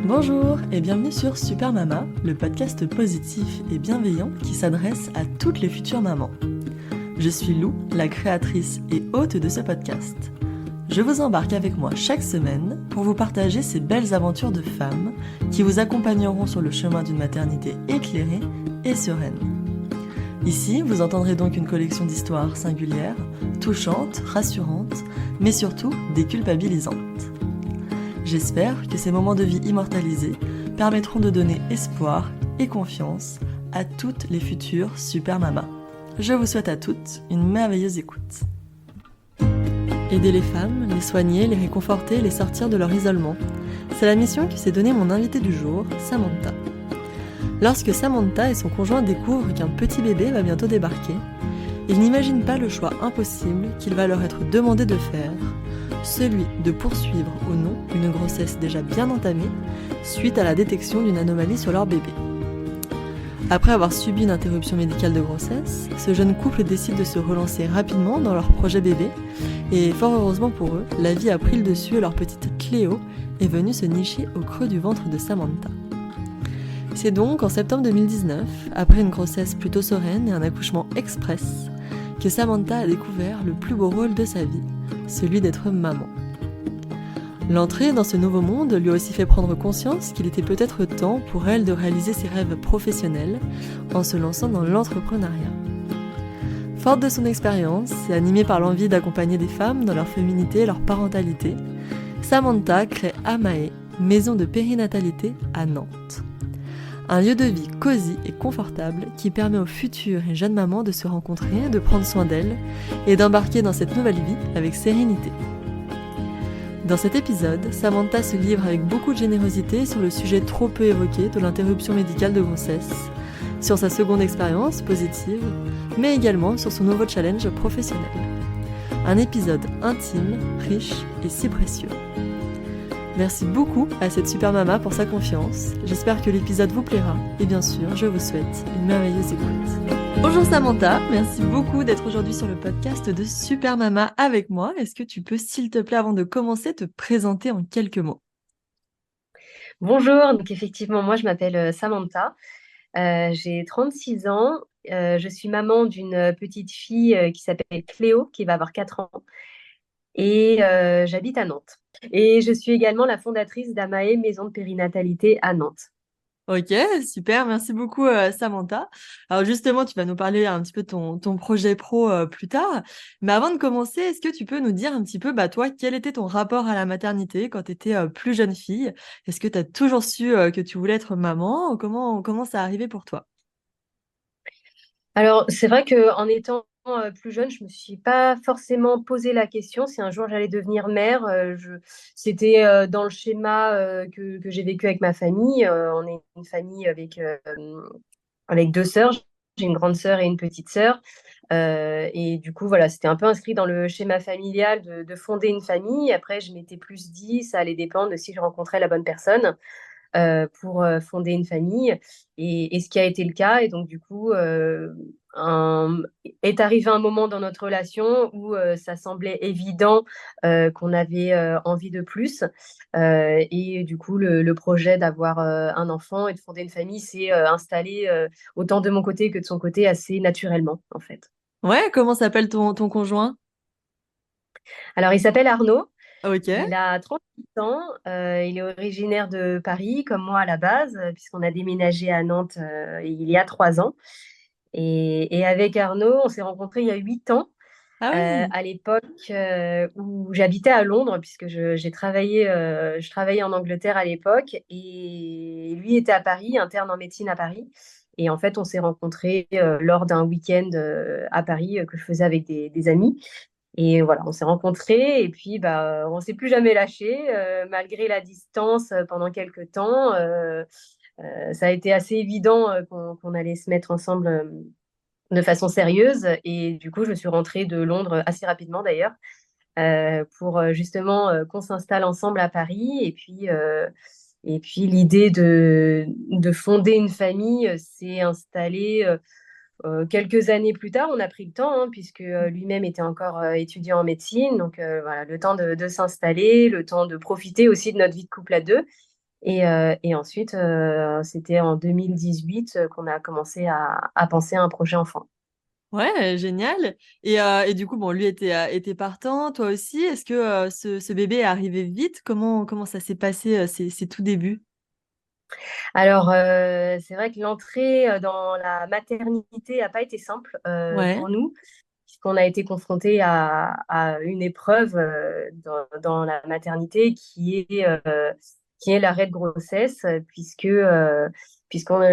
Bonjour et bienvenue sur Super Mama, le podcast positif et bienveillant qui s'adresse à toutes les futures mamans. Je suis Lou, la créatrice et hôte de ce podcast. Je vous embarque avec moi chaque semaine pour vous partager ces belles aventures de femmes qui vous accompagneront sur le chemin d'une maternité éclairée et sereine. Ici, vous entendrez donc une collection d'histoires singulières, touchantes, rassurantes, mais surtout déculpabilisantes. J'espère que ces moments de vie immortalisés permettront de donner espoir et confiance à toutes les futures super mamas. Je vous souhaite à toutes une merveilleuse écoute. Aider les femmes, les soigner, les réconforter, les sortir de leur isolement. C'est la mission que s'est donnée mon invitée du jour, Samantha. Lorsque Samantha et son conjoint découvrent qu'un petit bébé va bientôt débarquer, ils n'imaginent pas le choix impossible qu'il va leur être demandé de faire, celui de poursuivre ou non une grossesse déjà bien entamée suite à la détection d'une anomalie sur leur bébé. Après avoir subi une interruption médicale de grossesse, ce jeune couple décide de se relancer rapidement dans leur projet bébé et fort heureusement pour eux, la vie a pris le dessus et leur petite Cléo est venue se nicher au creux du ventre de Samantha. C'est donc en septembre 2019, après une grossesse plutôt sereine et un accouchement express, que Samantha a découvert le plus beau rôle de sa vie, celui d'être maman. L'entrée dans ce nouveau monde lui a aussi fait prendre conscience qu'il était peut-être temps pour elle de réaliser ses rêves professionnels en se lançant dans l'entrepreneuriat. Forte de son expérience et animée par l'envie d'accompagner des femmes dans leur féminité et leur parentalité, Samantha crée Amae, maison de périnatalité à Nantes. Un lieu de vie cosy et confortable qui permet aux futures et jeunes mamans de se rencontrer, de prendre soin d'elles et d'embarquer dans cette nouvelle vie avec sérénité. Dans cet épisode, Samantha se livre avec beaucoup de générosité sur le sujet trop peu évoqué de l'interruption médicale de grossesse, sur sa seconde expérience positive, mais également sur son nouveau challenge professionnel. Un épisode intime, riche et si précieux. Merci beaucoup à cette super maman pour sa confiance. J'espère que l'épisode vous plaira et bien sûr, je vous souhaite une merveilleuse écoute. Bonjour Samantha, merci beaucoup d'être aujourd'hui sur le podcast de Super Mama avec moi. Est-ce que tu peux, s'il te plaît, avant de commencer, te présenter en quelques mots? Bonjour, donc effectivement, moi je m'appelle Samantha, j'ai 36 ans, je suis maman d'une petite fille qui s'appelle Cléo, qui va avoir 4 ans, et j'habite à Nantes. Et je suis également la fondatrice d'Amae Maison de Périnatalité à Nantes. Ok, super, merci beaucoup Samantha. Alors justement, tu vas nous parler un petit peu de ton projet pro plus tard. Mais avant de commencer, est-ce que tu peux nous dire un petit peu, toi, quel était ton rapport à la maternité quand tu étais plus jeune fille? Est-ce que tu as toujours su que tu voulais être maman? Ou comment ça arrivé pour toi? Alors, c'est vrai qu'en étant plus jeune, je me suis pas forcément posé la question si un jour j'allais devenir mère. C'était dans le schéma que j'ai vécu avec ma famille. On est une famille avec deux sœurs. J'ai une grande sœur et une petite sœur. Et du coup, voilà, c'était un peu inscrit dans le schéma familial de fonder une famille. Après, je m'étais plus dit, ça allait dépendre de si je rencontrais la bonne personne pour fonder une famille. Et ce qui a été le cas. Et donc, du coup, est arrivé un moment dans notre relation où ça semblait évident qu'on avait envie de plus. Et du coup, le projet d'avoir un enfant et de fonder une famille s'est installé autant de mon côté que de son côté assez naturellement, en fait. Ouais, comment s'appelle ton conjoint? Alors, il s'appelle Arnaud. Ok. Il a 38 ans, il est originaire de Paris, comme moi à la base, puisqu'on a déménagé à Nantes il y a 3 ans. Et avec Arnaud, on s'est rencontrés il y a 8 ans, Ah oui. à l'époque où j'habitais à Londres, puisque j'ai travaillé, je travaillais en Angleterre à l'époque, et lui était à Paris, interne en médecine à Paris. Et en fait, on s'est rencontrés lors d'un week-end à Paris que je faisais avec des amis. Et voilà, on s'est rencontrés et puis on s'est plus jamais lâchés malgré la distance pendant quelques temps. Ça a été assez évident qu'on allait se mettre ensemble de façon sérieuse et du coup, je suis rentrée de Londres assez rapidement d'ailleurs pour justement qu'on s'installe ensemble à Paris et puis l'idée de fonder une famille s'est installée quelques années plus tard, on a pris le temps, hein, puisque lui-même était encore étudiant en médecine. Donc voilà, le temps de s'installer, le temps de profiter aussi de notre vie de couple à deux. Et ensuite, c'était en 2018 qu'on a commencé à penser à un projet enfant. Ouais, génial. Et du coup, bon, lui était partant, toi aussi. Est-ce que ce bébé est arrivé vite? Comment ça s'est passé, ces tout débuts? Alors, c'est vrai que l'entrée dans la maternité n'a pas été simple Ouais, pour nous, puisqu'on a été confronté à une épreuve dans la maternité qui est l'arrêt de grossesse,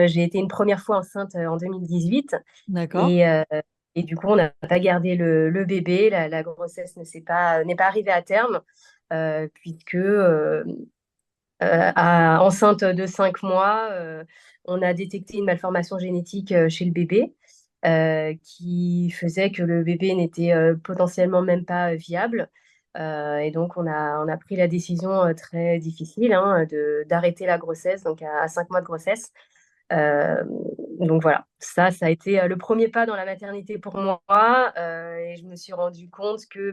j'ai été une première fois enceinte en 2018 d'accord. et, euh, et du coup, on n'a pas gardé le bébé. La grossesse n'est pas arrivée à terme, puisque enceinte de 5 mois, on a détecté une malformation génétique chez le bébé qui faisait que le bébé n'était potentiellement même pas viable. Et donc, on a pris la décision très difficile hein, d'arrêter la grossesse, donc à 5 mois de grossesse. Euh, donc voilà, ça a été le premier pas dans la maternité pour moi. Et je me suis rendu compte que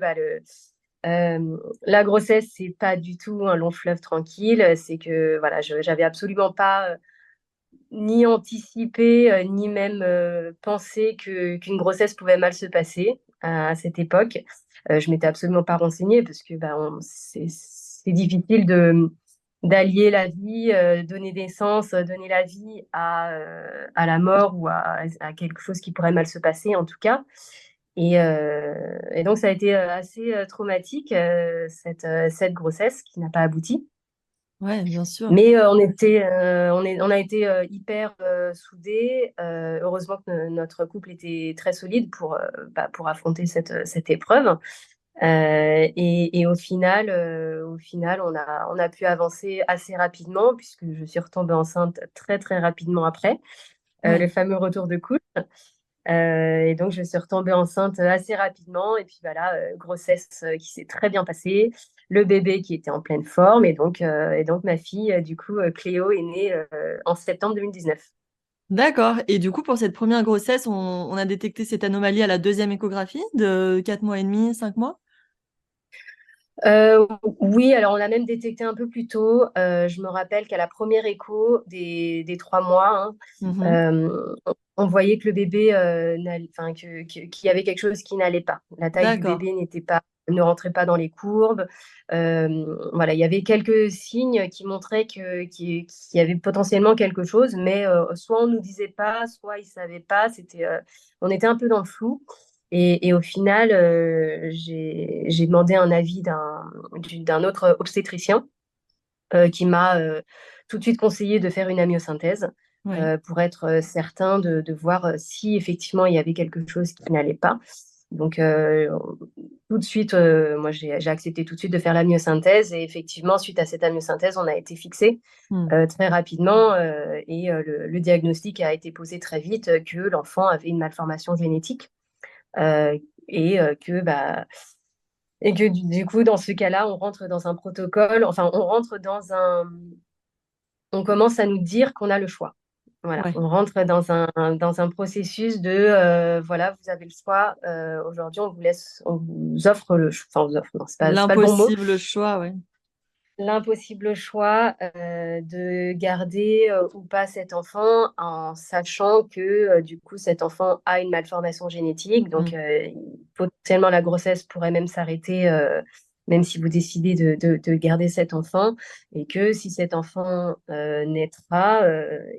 la grossesse, c'est pas du tout un long fleuve tranquille. C'est que voilà, j'avais absolument pas ni anticipé, ni même pensé qu'une grossesse pouvait mal se passer à cette époque. Je m'étais absolument pas renseignée parce que c'est difficile d'allier la vie, donner naissance, donner la vie à la mort ou à quelque chose qui pourrait mal se passer en tout cas. Et donc ça a été assez traumatique cette grossesse qui n'a pas abouti. Ouais, bien sûr. Mais on a été hyper soudés. Heureusement que notre couple était très solide pour affronter cette épreuve. Et au final, on a pu avancer assez rapidement puisque je suis retombée enceinte très très rapidement après le Ouais. fameux retour de couple. Et donc, je suis retombée enceinte assez rapidement. Et puis, voilà, grossesse qui s'est très bien passée. Le bébé qui était en pleine forme. Et donc ma fille, du coup, Cléo, est née en septembre 2019. D'accord. Et du coup, pour cette première grossesse, on a détecté cette anomalie à la deuxième échographie de 4 mois et demi, 5 mois? Oui, alors on l'a même détecté un peu plus tôt. Je me rappelle qu'à la première écho des 3 mois, hein, Mhm. on voyait que le bébé, qu'il y avait quelque chose qui n'allait pas. La taille du D'accord. bébé ne rentrait pas dans les courbes. Voilà, il y avait quelques signes qui montraient qu'il y avait potentiellement quelque chose, mais soit on nous disait pas, soit ils savaient pas. On était un peu dans le flou. Et au final, j'ai demandé un avis d'un autre obstétricien qui m'a tout de suite conseillé de faire une amyosynthèse Oui. pour être certain de voir si effectivement il y avait quelque chose qui n'allait pas. Donc, tout de suite, moi, j'ai accepté tout de suite de faire l'amyosynthèse. Et effectivement, suite à cette amyosynthèse, on a été fixé Hmm. très rapidement. Le diagnostic a été posé très vite que l'enfant avait une malformation génétique euh, et et que du coup dans ce cas-là on rentre dans un protocole, enfin on commence à nous dire qu'on a le choix. Voilà, Ouais. on rentre dans un processus de voilà, vous avez le choix. Aujourd'hui, on vous offre enfin, on vous offre, non, c'est pas le bon mot. L'impossible choix, ouais. L'impossible choix de garder ou pas cet enfant en sachant que du coup cet enfant a une malformation génétique. Donc Mhm. potentiellement la grossesse pourrait même s'arrêter même si vous décidez de garder cet enfant et que si cet enfant naîtra,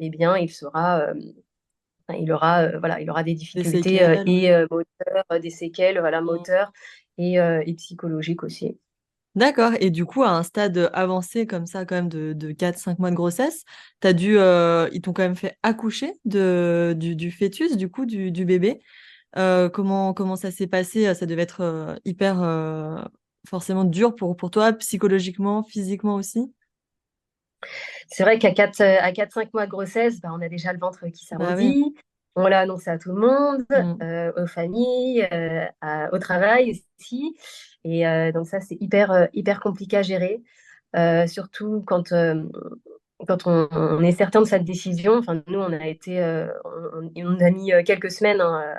eh bien il aura des Des difficultés séquelles, ouais. moteurs, des séquelles voilà, Mm. moteurs et psychologiques aussi. D'accord. Et du coup, à un stade avancé comme ça, quand même, de 4 5 mois de grossesse, ils t'ont quand même fait accoucher du fœtus, du coup, du bébé. Comment ça s'est passé? Ça devait être hyper forcément dur pour toi, psychologiquement, physiquement aussi. C'est vrai à 4-5 mois de grossesse, on a déjà le ventre qui Bah oui. s'arrondit. On l'a annoncé à tout le monde, Mm. aux familles, au travail aussi. Et donc ça, c'est hyper compliqué à gérer, surtout quand on est certain de sa décision. Enfin, nous, on a mis quelques semaines hein,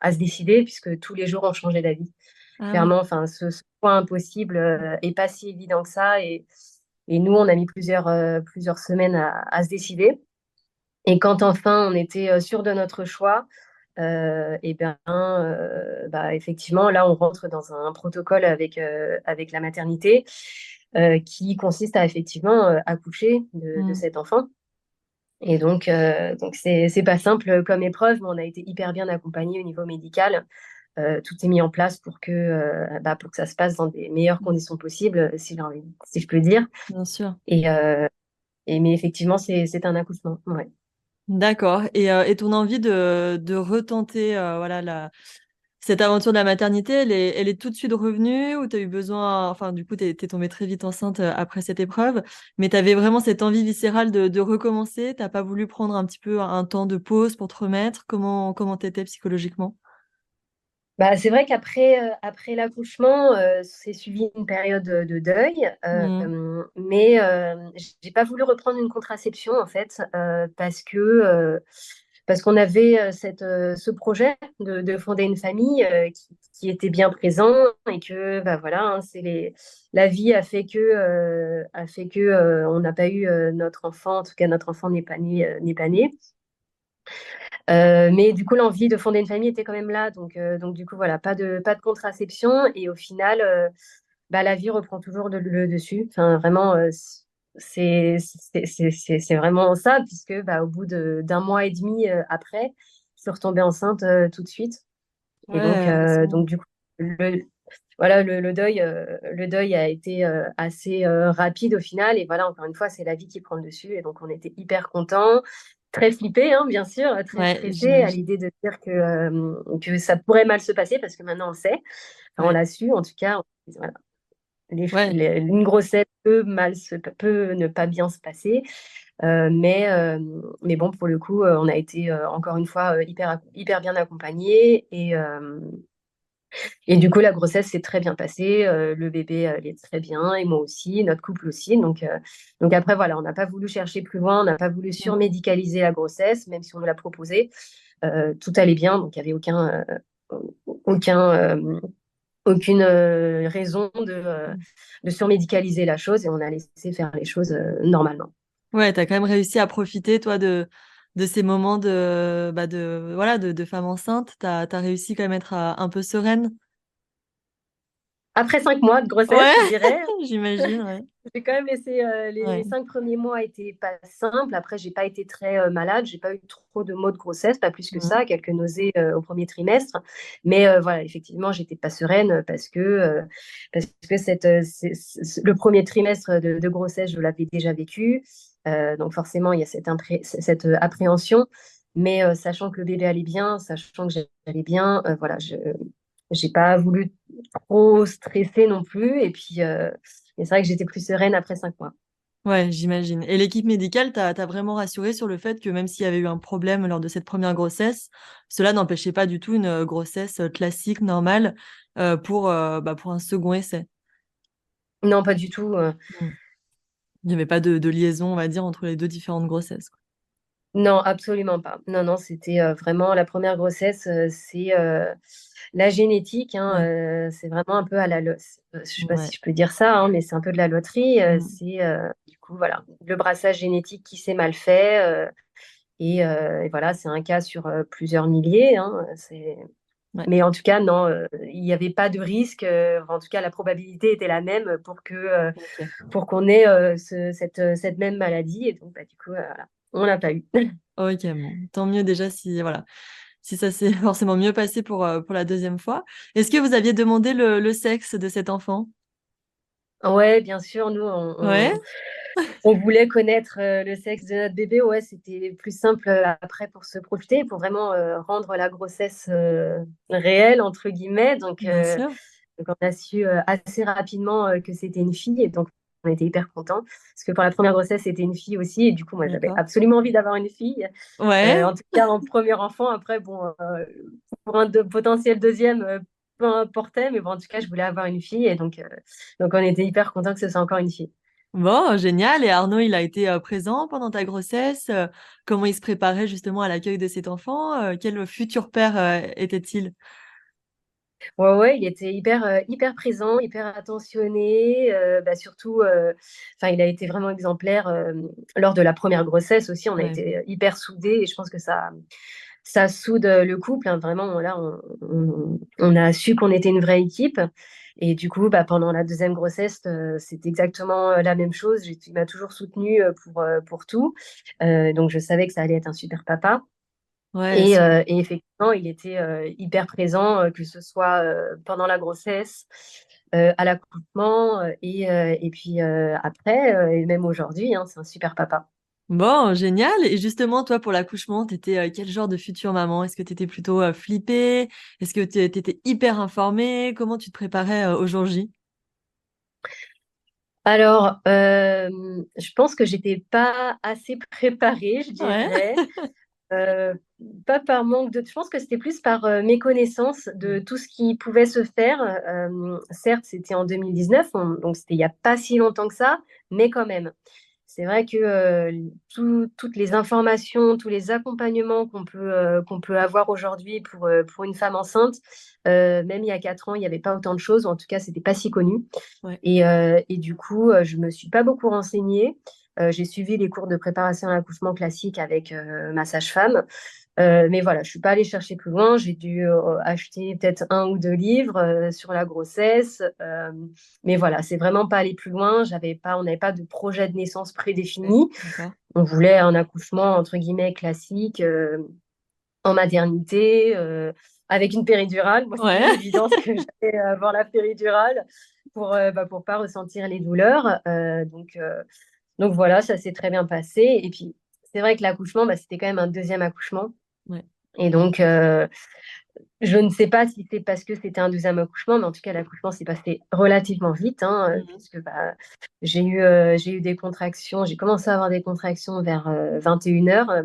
à se décider, puisque tous les jours, on changeait d'avis. Ah oui. Clairement, enfin, ce point impossible est pas si évident que ça. Et nous, on a mis plusieurs semaines à se décider. Et quand enfin on était sûr de notre choix, et bien, bah, effectivement, là, on rentre dans un protocole avec la maternité qui consiste à effectivement accoucher de Mm. cet enfant. Et donc c'est pas simple comme épreuve, mais on a été hyper bien accompagnés au niveau médical. Tout est mis en place pour que ça se passe dans des meilleures Mm. conditions possibles, si je peux dire. Bien sûr. Et, euh, mais effectivement, c'est un accouchement. Ouais. D'accord. Et ton envie de retenter voilà, cette aventure de la maternité, elle est tout de suite revenue ou tu as eu besoin, enfin du coup, tu es tombée très vite enceinte après cette épreuve, mais tu avais vraiment cette envie viscérale de recommencer, t'as pas voulu prendre un petit peu un temps de pause pour te remettre? Comment t'étais psychologiquement? Bah, c'est vrai qu'après l'accouchement, c'est suivi une période de deuil, Mmh. mais j'ai pas voulu reprendre une contraception en fait, parce qu'on avait ce projet de fonder une famille qui était bien présent et que bah voilà, hein, la vie a fait que on n'a pas eu notre enfant, en tout cas notre enfant n'est pas né. Mais du coup, l'envie de fonder une famille était quand même là. Donc du coup, voilà, pas de contraception. Et au final, bah, la vie reprend toujours le dessus. Enfin, vraiment, c'est vraiment ça, puisque bah, au bout d'un mois et demi après, je suis retombée enceinte tout de suite. Et Ouais, heureusement. donc du coup, voilà, le deuil a été assez rapide au final. Et voilà, encore une fois, c'est la vie qui prend le dessus. Et donc, on était hyper contents, très flippés, hein, bien sûr, très Ouais, stressés à j'imagine. l'idée de dire que ça pourrait mal se passer parce que maintenant on le sait. Enfin, on Ouais. l'a su, en tout cas. Voilà. Ouais. Une grossesse peut ne pas bien se passer. Mais bon, pour le coup, on a été encore une fois hyper bien accompagnés. Et du coup, la grossesse s'est très bien passée. Le bébé allait très bien et moi aussi, notre couple aussi. Donc après, voilà, on n'a pas voulu chercher plus loin, on n'a pas voulu Mmh. surmédicaliser la grossesse, même si on nous l'a proposé. Tout allait bien, donc il n'y avait aucun, aucune raison de surmédicaliser la chose et on a laissé faire les choses normalement. Ouais, tu as quand même réussi à profiter, toi, de ces moments voilà, de femme enceinte. Tu as réussi quand même à être un peu sereine. Après 5 mois de grossesse, Ouais, je dirais, j'imagine, ouais. j'ai quand même laissé les Ouais. 5 premiers mois étaient pas simples. Après, j'ai pas été très malade, j'ai pas eu trop de maux de grossesse, pas plus que Mmh. ça, quelques nausées au premier trimestre. Mais voilà, effectivement, j'étais pas sereine parce que le premier trimestre de grossesse, je l'avais déjà vécu. Donc forcément, il y a cette appréhension. Mais sachant que le bébé allait bien, sachant que j'allais bien, voilà, je j'ai pas voulu trop stresser non plus. Et puis, mais c'est vrai que j'étais plus sereine après 5 mois. Ouais, j'imagine. Et l'équipe médicale t'a vraiment rassuré sur le fait que même s'il y avait eu un problème lors de cette première grossesse, cela n'empêchait pas du tout une grossesse classique, normale, pour un second essai? Non, pas du tout. Mmh. Il n'y avait pas de liaison, on va dire, entre les 2 différentes grossesses, quoi. Non, absolument pas. Non, non, c'était vraiment la première grossesse, c'est la génétique, hein, Ouais, c'est vraiment un peu je sais pas ouais. si je peux dire ça, hein, mais c'est un peu de la loterie. Mmh. C'est du coup voilà, le brassage génétique qui s'est mal fait. Et voilà, c'est un cas sur plusieurs milliers. Hein, Ouais, mais en tout cas, non, il n'y avait pas de risque. En tout cas, la probabilité était la même OK. pour qu'on ait cette même maladie. Et donc, bah, du coup, voilà, on l'a pas eu. OK, bon, tant mieux déjà si voilà, si ça s'est forcément mieux passé pour la deuxième fois. Est-ce que vous aviez demandé le sexe de cet enfant? Ouais, bien sûr, nous, Ouais? on voulait connaître le sexe de notre bébé. Ouais, c'était plus simple après pour se projeter, pour vraiment rendre la grossesse réelle, entre guillemets. Bien sûr. Donc, on a su assez rapidement que c'était une fille. Et donc, on était hyper contents. Parce que pour la première grossesse, c'était une fille aussi. Et du coup, moi, j'avais D'accord. absolument envie d'avoir une fille. Ouais. En tout cas, en premier enfant. Après, bon, pour un potentiel deuxième, peu importait. Mais bon, en tout cas, je voulais avoir une fille. Et donc on était hyper contents que ce soit encore une fille. Bon, génial. Et Arnaud, il a été, présent pendant ta grossesse? Comment il se préparait justement à l'accueil de cet enfant? Quel futur père, était-il? Ouais, il était hyper présent, hyper attentionné, surtout, enfin, il a été vraiment exemplaire lors de la première grossesse aussi. On a Ouais. été hyper soudés et je pense que ça soude le couple, hein. Vraiment, là, on a su qu'on était une vraie équipe. Et du coup, pendant la deuxième grossesse, c'était exactement la même chose. Il m'a toujours soutenue pour tout. Donc, je savais que ça allait être un super papa. Ouais, Et effectivement, il était hyper présent, que ce soit pendant la grossesse, à l'accouchement, et puis après, et même aujourd'hui, hein, c'est un super papa. bon, génial. Et justement, toi, pour l'accouchement, t'étais quel genre de future maman? Est-ce que t'étais plutôt flippée? Est-ce que t'étais hyper informée? Comment tu te préparais au jour J? Alors, je pense que j'étais pas assez préparée, je Ouais. dirais. Euh, Pas par manque de... Je pense que c'était plus par méconnaissance de Mm. tout ce qui pouvait se faire. Certes, c'était en 2019, donc c'était il n'y a pas si longtemps que ça, mais quand même. C'est vrai que toutes les informations, tous les accompagnements qu'on peut avoir aujourd'hui pour une femme enceinte, même il y a 4 ans, il n'y avait pas autant de choses, ou en tout cas, c'était pas si connu. Ouais. Et du coup, je me suis pas beaucoup renseignée. J'ai suivi les cours de préparation à l'accouchement classique avec ma sage-femme. Mais voilà, je suis pas allée chercher plus loin. J'ai dû acheter peut-être 1 ou 2 livres sur la grossesse. Mais voilà, c'est vraiment pas aller plus loin. On n'avait pas de projet de naissance Ouais. prédéfini. D'accord. On voulait un accouchement entre guillemets classique en maternité avec une péridurale. Moi, c'était Ouais. une évidence que j'allais avoir la péridurale pour pas ressentir les douleurs. Donc voilà, ça s'est très bien passé. Et puis, c'est vrai que l'accouchement, c'était quand même un deuxième accouchement. Ouais. Et donc, je ne sais pas si c'est parce que c'était un deuxième accouchement, mais en tout cas, l'accouchement s'est passé relativement vite, hein, Mhm. puisque j'ai eu des contractions. J'ai commencé à avoir des contractions vers 21 heures,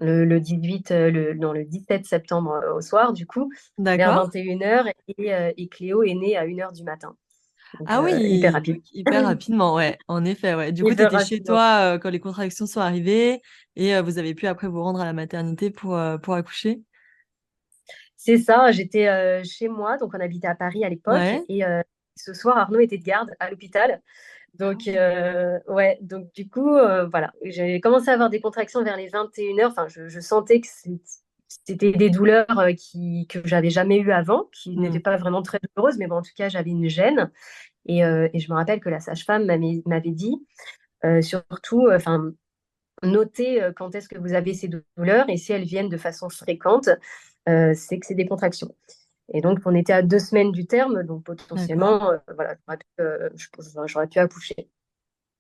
le 18, non, le 17 septembre au soir, du coup, vers D'accord. 21 heures. Et Cléo est née à 1 heure du matin. Donc, Ah hyper oui, rapide. donc hyper rapidement, ouais, en effet, ouais. Du coup, tu Hyper étais chez rapidement. toi quand les contractions sont arrivées et vous avez pu après vous rendre à la maternité pour accoucher. C'est ça, j'étais chez moi, donc on habitait à Paris à l'époque, Ouais. et ce soir Arnaud était de garde à l'hôpital. Ah Donc oui. ouais, donc du coup, voilà, j'ai commencé à avoir des contractions vers les 21 heures. Enfin, je sentais que c'était des douleurs que j'avais jamais eues avant, qui n'étaient Hmm. pas vraiment très douloureuses, mais bon, en tout cas, j'avais une gêne. Et je me rappelle que la sage-femme m'avait dit, surtout, enfin, notez quand est-ce que vous avez ces douleurs, et si elles viennent de façon fréquente, c'est que c'est des contractions. Et donc, on était à 2 semaines du terme, donc D'accord. potentiellement, voilà, j'aurais pu accoucher.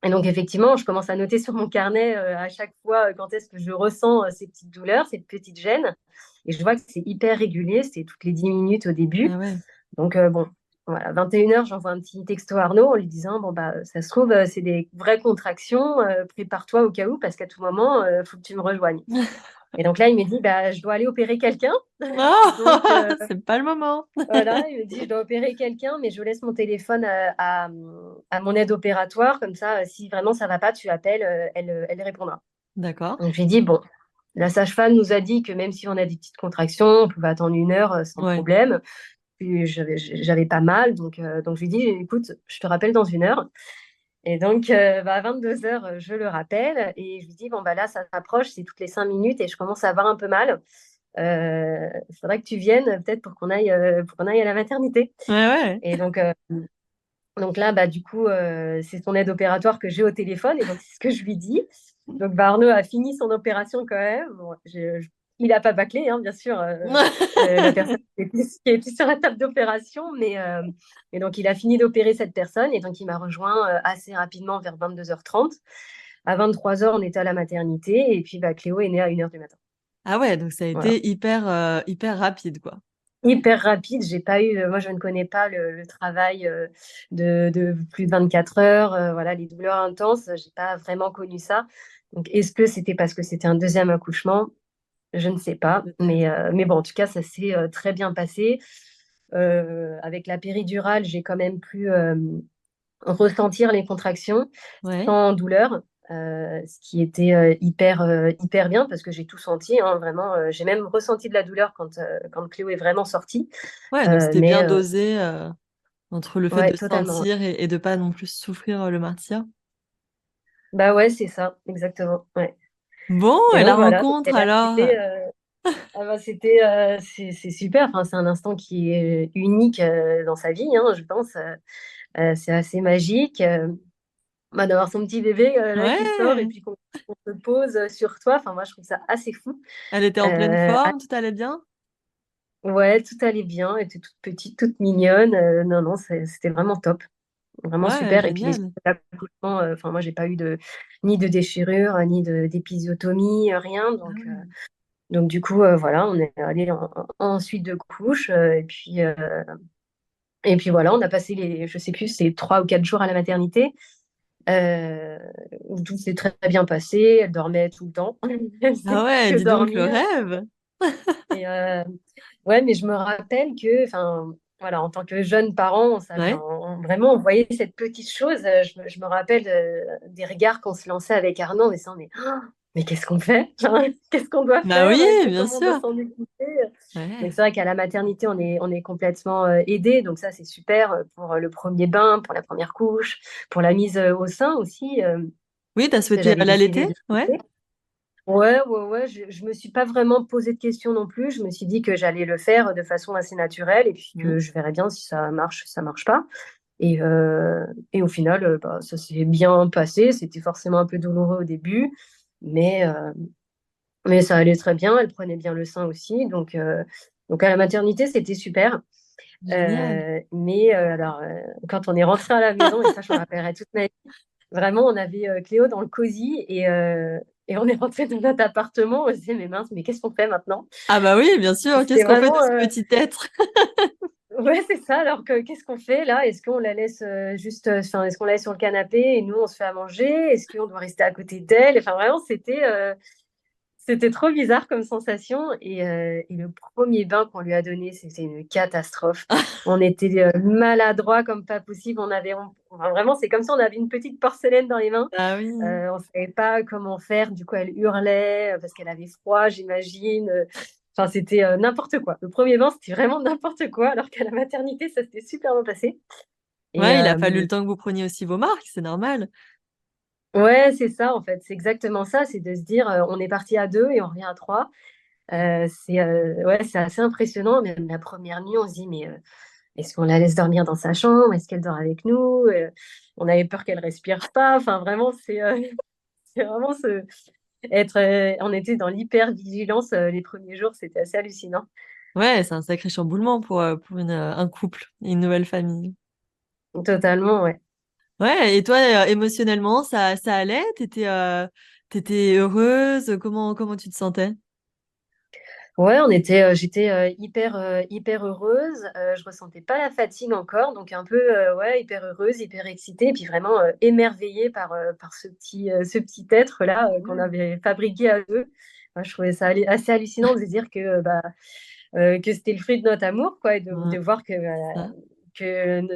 Et donc, effectivement, je commence à noter sur mon carnet à chaque fois quand est-ce que je ressens ces petites douleurs, ces petites gênes. Et je vois que c'est hyper régulier, c'est toutes les 10 minutes au début. Ah ouais. Donc, bon, voilà, 21 heures, j'envoie un petit texto à Arnaud en lui disant, bon, ça se trouve, c'est des vraies contractions, prépare-toi au cas où, parce qu'à tout moment, il faut que tu me rejoignes. Et donc là, il me dit, je dois aller opérer quelqu'un. Donc, Non, c'est pas le moment. voilà, il me dit, je dois opérer quelqu'un, mais je laisse mon téléphone à mon aide opératoire. Comme ça, si vraiment ça va pas, tu appelles, elle répondra. D'accord. Donc, je lui dis, bon, la sage-femme nous a dit que même si on a des petites contractions, on pouvait attendre 1 heure sans Ouais. problème. Puis, j'avais pas mal. Donc, je lui dis, écoute, je te rappelle dans 1 heure. Et donc, à 22 heures, je le rappelle et je lui dis, bon, là, ça s'approche, c'est toutes les 5 minutes et je commence à avoir un peu mal. Il faudrait que tu viennes peut-être pour qu'on aille à la maternité. Ouais, ouais. Et donc là, du coup, c'est son aide opératoire que j'ai au téléphone et donc c'est ce que je lui dis. Donc Arnaud a fini son opération quand même. Bon, il n'a pas bâclé, hein, bien sûr, la personne qui était sur la table d'opération, mais donc il a fini d'opérer cette personne et donc il m'a rejoint assez rapidement vers 22h30. À 23 heures, on était à la maternité et puis Cléo est née à 1 heure du matin. Ah ouais, donc ça a Voilà. été hyper rapide, quoi. Hyper rapide. J'ai pas eu, moi, je ne connais pas le travail de plus de 24 heures. Voilà, les douleurs intenses, j'ai pas vraiment connu ça. Donc, est-ce que c'était parce que c'était un deuxième accouchement? Je ne sais pas. Peut-être. Mais bon, en tout cas, ça s'est très bien passé. Avec la péridurale, j'ai quand même pu ressentir les contractions Ouais. sans douleur. ce qui était hyper bien parce que j'ai tout senti, hein, vraiment. J'ai même ressenti de la douleur quand Cléo est vraiment sortie. Ouais, donc c'était Mais bien dosé entre le fait ouais, de totalement. sentir et de pas non plus souffrir le martyr. Bah ouais, c'est ça, exactement. Ouais. Bon, Et et la donc voilà, donc rencontre elle est alors? arrivée. Ah bah, c'est super. Enfin, c'est un instant qui est unique dans sa vie, hein, je pense. C'est assez magique. Bah, d'avoir son petit bébé là qui sort et Ouais, puis qu'on se pose sur toi. Enfin, moi, je trouve ça assez fou. elle était en pleine Ah, forme, tout allait bien? ouais, tout allait bien. Elle était toute petite, toute mignonne. Non, non, c'était vraiment top. Vraiment Ouais, super. Et puis les génial. accouchements, enfin, moi, j'ai pas eu ni de déchirure, ni d'épisiotomie, rien. Ah ouais. Donc, du coup, voilà, on est allé en suite de couches. Et puis voilà, on a passé je sais plus, c'est 3 ou 4 jours à la maternité. Euh, où tout s'est très bien passé. Elle dormait tout le temps. Elle Ah faisait ouais, que dis donc le dormir. rêve. Et ouais, mais je me rappelle que, enfin, voilà, en tant que jeune parent, Ouais. vraiment, on voyait cette petite chose. Je me rappelle des regards qu'on se lançait avec Arnaud en disant, mais qu'est-ce qu'on fait? Enfin, qu'est-ce qu'on doit Bah faire? oui, bien Comment on doit sûr. s'en occuper? Donc Ouais. c'est vrai qu'à la maternité, on est complètement aidé. Donc ça, c'est super pour le premier bain, pour la première couche, pour la mise au sein aussi, Oui, t'as parce que souhaité j'avais décidé l'allaiter? de Ouais. l'allaiter. Ouais, ouais, ouais. Je me suis pas vraiment posé de questions non plus. Je me suis dit que j'allais le faire de façon assez naturelle et puis Mhm. que je verrais bien si ça marche, si ça marche pas. Et, euh, et au final, bah, ça s'est bien passé. C'était forcément un peu douloureux au début, mais, euh, mais ça allait très bien. Elle prenait bien le sein aussi. Donc à la maternité, c'était super. Génial. Alors, quand on est rentré à la maison, et ça, je me rappellerai toute ma vie, vraiment, on avait Cléo dans le cosy et on est rentré dans notre appartement. On se disait, mais mince, mais qu'est-ce qu'on fait maintenant? Ah bah oui, bien sûr. C'était Qu'est-ce qu'on fait de vraiment, ce petit être? ouais, c'est ça. Alors que qu'est-ce qu'on fait là? Est-ce qu'on la laisse enfin, est-ce qu'on la laisse sur le canapé et nous, on se fait à manger? Est-ce qu'on doit rester à côté d'elle? Enfin, vraiment, c'était trop bizarre comme sensation. Et le premier bain qu'on lui a donné, c'était une catastrophe. On était maladroits comme pas possible. Enfin, vraiment, c'est comme si on avait une petite porcelaine dans les mains. Ah oui. On ne savait pas comment faire. Du coup, elle hurlait parce qu'elle avait froid, j'imagine. Enfin, c'était n'importe quoi. Le premier bain, c'était vraiment n'importe quoi, alors qu'à la maternité, ça s'était super bien passé. Et Ouais, il a fallu le temps que vous preniez aussi vos marques, c'est normal. ouais, c'est ça, en fait. C'est exactement ça. C'est de se dire, on est parti à 2 et on revient à 3. Ouais, c'est assez impressionnant. Même la première nuit, on se dit, mais est-ce qu'on la laisse dormir dans sa chambre? Est-ce qu'elle dort avec nous? On avait peur qu'elle respire pas. Enfin, vraiment, c'est vraiment on était dans l'hyper-vigilance les premiers jours. C'était assez hallucinant. Ouais, c'est un sacré chamboulement pour un couple et une nouvelle famille. Totalement, ouais. Ouais, et toi, émotionnellement, ça allait? T'étais heureuse? Comment tu te sentais? Ouais, j'étais hyper heureuse. Je ressentais pas la fatigue encore, donc un peu ouais, hyper heureuse, hyper excitée, et puis vraiment émerveillée par ce petit être-là qu'on Génial. avait fabriqué à deux. Moi, je trouvais ça assez hallucinant de se dire que c'était le fruit de notre amour, quoi, et de Ouais, voir ça.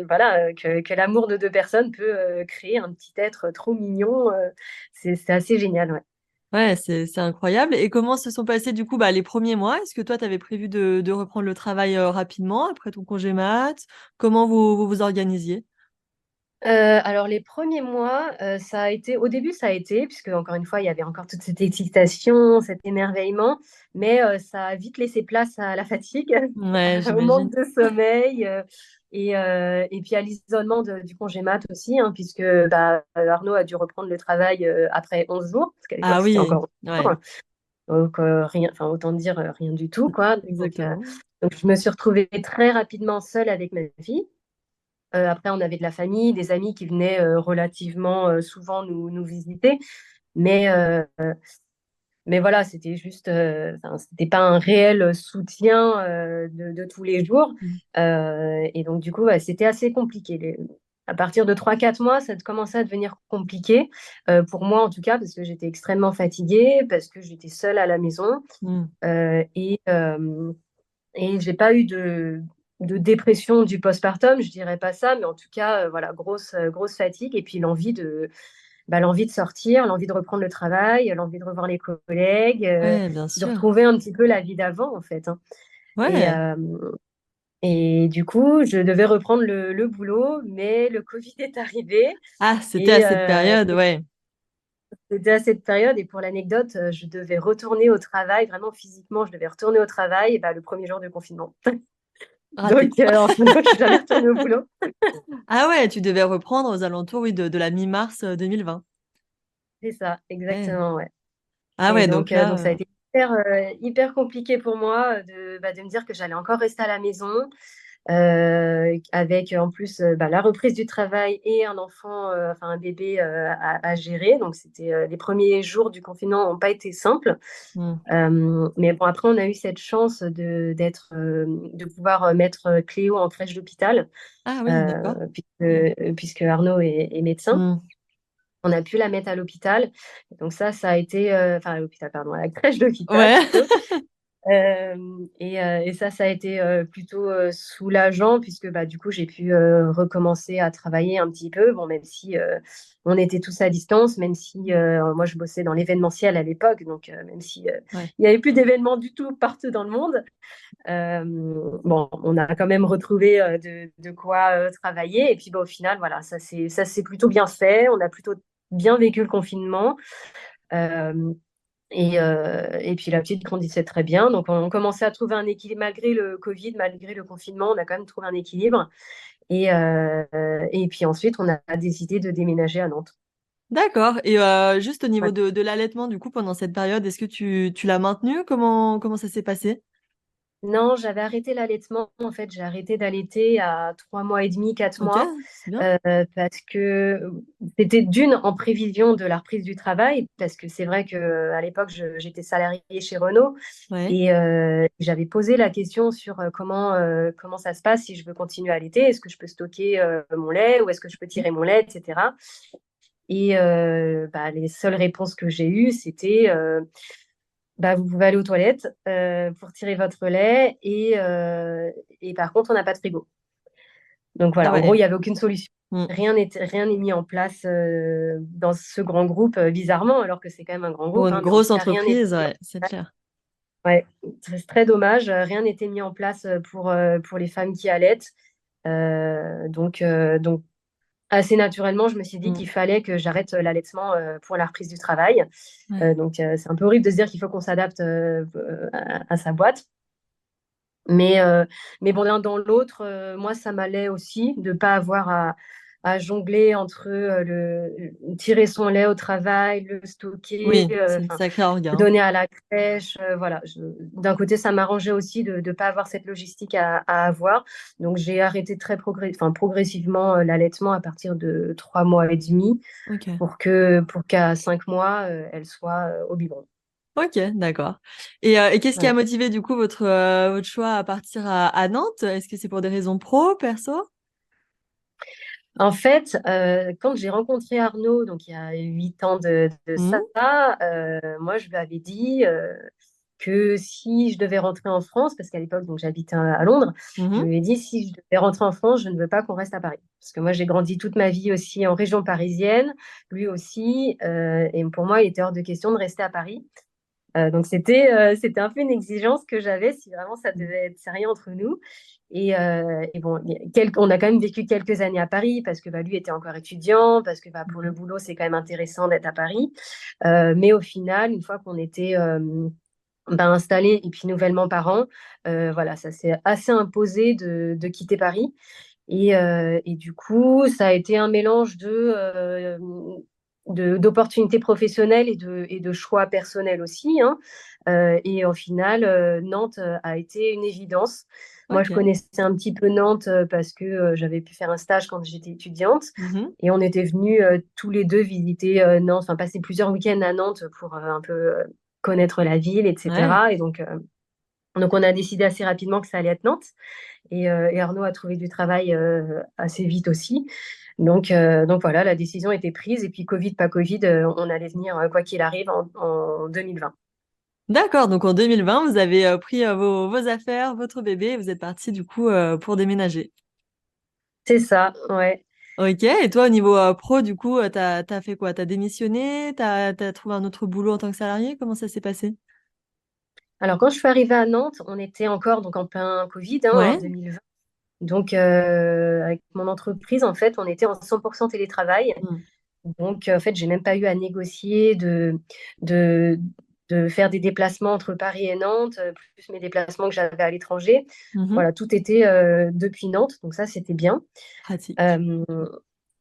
voilà, que l'amour de deux personnes peut créer un petit être trop mignon. C'est assez génial, ouais. Ouais, c'est incroyable. Et comment se sont passés du coup les premiers mois? Est-ce que toi, tu avais prévu de reprendre le travail rapidement après ton congé mat? Comment vous organisiez? Alors les premiers mois, au début ça a été, puisque encore une fois, il y avait encore toute cette excitation, cet émerveillement, mais ça a vite laissé place à la fatigue, Ouais, au manque j'imagine. de sommeil, et puis à l'isolement du congé mat aussi, hein, puisque bah, Arnaud a dû reprendre le travail après 11 jours, parce qu'à Ah l'époque c'était oui, encore 11 ouais, jours, donc rien, enfin autant dire rien du tout, quoi. exactement. Donc je me suis retrouvée très rapidement seule avec ma fille. Après, on avait de la famille, des amis qui venaient relativement souvent nous visiter. Mais, euh, mais voilà, c'était juste, enfin, c'était pas un réel soutien de tous les jours. Mm. Et donc, du coup, ouais, c'était assez compliqué. À partir de 3 4 mois, ça commençait à devenir compliqué, pour moi en tout cas, parce que j'étais extrêmement fatiguée, parce que j'étais seule à la maison. Mm. Euh, et, euh, et j'ai pas eu de dépression du postpartum, je dirais pas ça, mais en tout cas, voilà, grosse fatigue et puis l'envie bah, l'envie de sortir, l'envie de reprendre le travail, l'envie de revoir les collègues, Ouais, bien de sûr. retrouver un petit peu la vie d'avant, en fait, hein. Et, Ouais. euh, et du coup, je devais reprendre le boulot, mais le Covid est arrivé. Ah, c'était à Et cette période, ouais. c'était à cette période. Et pour l'anecdote, je devais retourner au travail, vraiment physiquement, je devais retourner au travail bah, le premier jour du confinement. Raté. Donc, en fin de compte, je suis jamais retournée au boulot. Ah ouais, tu devais reprendre aux alentours, oui, de la mi-mars 2020. C'est ça, Ouais. exactement, ouais. Ah Et ouais, donc donc ça a là, été hyper compliqué pour moi de me dire que j'allais encore rester à la maison, avec en plus bah, la reprise du travail et un enfant, enfin un bébé à gérer. Donc c'était les premiers jours du confinement n'ont pas été simples. hmm. Mais bon, après, on a eu cette chance de pouvoir mettre Cléo en crèche d'hôpital, Ah oui, d'accord. puisque Arnaud est médecin. Hmm. On a pu la mettre à l'hôpital. Donc ça a été, enfin à l'hôpital, pardon, à la crèche d'hôpital Ouais. plutôt. Et ça a été plutôt soulageant puisque bah, du coup, j'ai pu recommencer à travailler un petit peu. Bon, même si on était tous à distance, même si moi, je bossais dans l'événementiel à l'époque, donc même si Ouais. il n'y avait plus d'événements du tout partout dans le monde, euh, bon, on a quand même retrouvé de quoi travailler. Et puis bah, au final, voilà, ça s'est plutôt bien fait. On a plutôt bien vécu le confinement. Euh, et puis la petite grandissait très bien. Donc on commençait à trouver un équilibre malgré le Covid, malgré le confinement, on a quand même trouvé un équilibre. Et puis ensuite, on a décidé de déménager à Nantes. D'accord. Et juste au niveau Ouais. de l'allaitement, du coup, pendant cette période, est-ce que tu l'as maintenu? Comment ça s'est passé? Non, j'avais arrêté l'allaitement. En fait, j'ai arrêté d'allaiter à 3 mois et demi, quatre Ok, mois, c'est bien. parce que c'était d'une en prévision de la reprise du travail, parce que c'est vrai qu'à l'époque, j'étais salariée chez Renault. Ouais. Et j'avais posé la question sur comment ça se passe si je veux continuer à allaiter. Est-ce que je peux stocker mon lait ou est-ce que je peux tirer mon lait, etc. Et bah, les seules réponses que j'ai eues, c'était bah, vous pouvez aller aux toilettes pour tirer votre lait et par contre, on n'a pas de frigo. Donc Ah voilà, en gros, ouais. il n'y avait aucune solution. Hmm. Rien n'est mis en place dans ce grand groupe, bizarrement, alors que c'est quand même un grand Pour groupe, une hein, mais en grosse tout cas, rien n'était entreprise, mis ouais, c'est en place. clair. Ouais, c'est très dommage. Rien n'était mis en place pour les femmes qui allaitent. Donc, assez naturellement, je me suis dit Hmm. qu'il fallait que j'arrête l'allaitement pour la reprise du travail. Ouais. Donc, c'est un peu horrible de se dire qu'il faut qu'on s'adapte à sa boîte. Mais bon, l'un dans l'autre, moi, ça m'allait aussi de ne pas avoir à jongler entre tirer son lait au travail, le stocker, Oui, c'est une enfin sacrée orga, le hein. donner à la crèche. Voilà. D'un côté, ça m'arrangeait aussi de ne pas avoir cette logistique à avoir. Donc, j'ai arrêté progressivement l'allaitement à partir de 3 mois et demi Ok. pour qu'à 5 mois, elle soit au biberon. Ok, d'accord. Et qu'est-ce qui a Voilà. motivé du coup votre choix à partir à Nantes? Est-ce que c'est pour des raisons pro, perso? En fait, quand j'ai rencontré Arnaud, donc il y a 8 ans de Hmm. ça, moi je lui avais dit que si je devais rentrer en France, parce qu'à l'époque donc j'habitais à Londres, je Mhm. lui ai dit si je devais rentrer en France, je ne veux pas qu'on reste à Paris, parce que moi j'ai grandi toute ma vie aussi en région parisienne, lui aussi, et pour moi il était hors de question de rester à Paris. Donc c'était un peu une exigence que j'avais si vraiment ça devait être sérieux entre nous. Et bon, on a quand même vécu quelques années à Paris parce que bah, lui était encore étudiant, parce que bah, pour le Mhm. boulot, c'est quand même intéressant d'être à Paris. Mais au final, une fois qu'on était bah, installés et puis nouvellement parents, voilà, ça s'est assez imposé de quitter Paris. Et du coup, ça a été un mélange d'opportunités professionnelles et de choix personnels aussi, hein. Et au final, Nantes a été une évidence. Moi, je Ok. connaissais un petit peu Nantes parce que j'avais pu faire un stage quand j'étais étudiante. Mhm. Et on était venus tous les deux visiter Nantes, enfin passer plusieurs week-ends à Nantes pour un peu connaître la ville, Ouais. etc. Et donc, on a décidé assez rapidement que ça allait être Nantes. Et Arnaud a trouvé du travail assez vite aussi. Donc voilà, la décision était prise. Et puis, Covid, pas Covid, on allait venir, quoi qu'il arrive, en 2020. D'accord, donc en 2020, vous avez pris vos affaires, votre bébé, et vous êtes parti du coup pour déménager. C'est ça, ouais. Ok, et toi, au niveau pro, du coup, t'as fait quoi? T'as démissionné? T'as trouvé un autre boulot en tant que salarié? Comment ça s'est passé? Alors, quand je suis arrivée à Nantes, on était encore donc en plein Covid, hein, en Ouais. 2020. Donc, avec mon entreprise, en fait, on était en 100% télétravail. Mm. Donc, en fait, j'ai même pas eu à négocier de, de faire des déplacements entre Paris et Nantes, plus mes déplacements que j'avais à l'étranger. Mhm. Voilà, tout était depuis Nantes, donc ça, c'était bien. Pratique. Euh,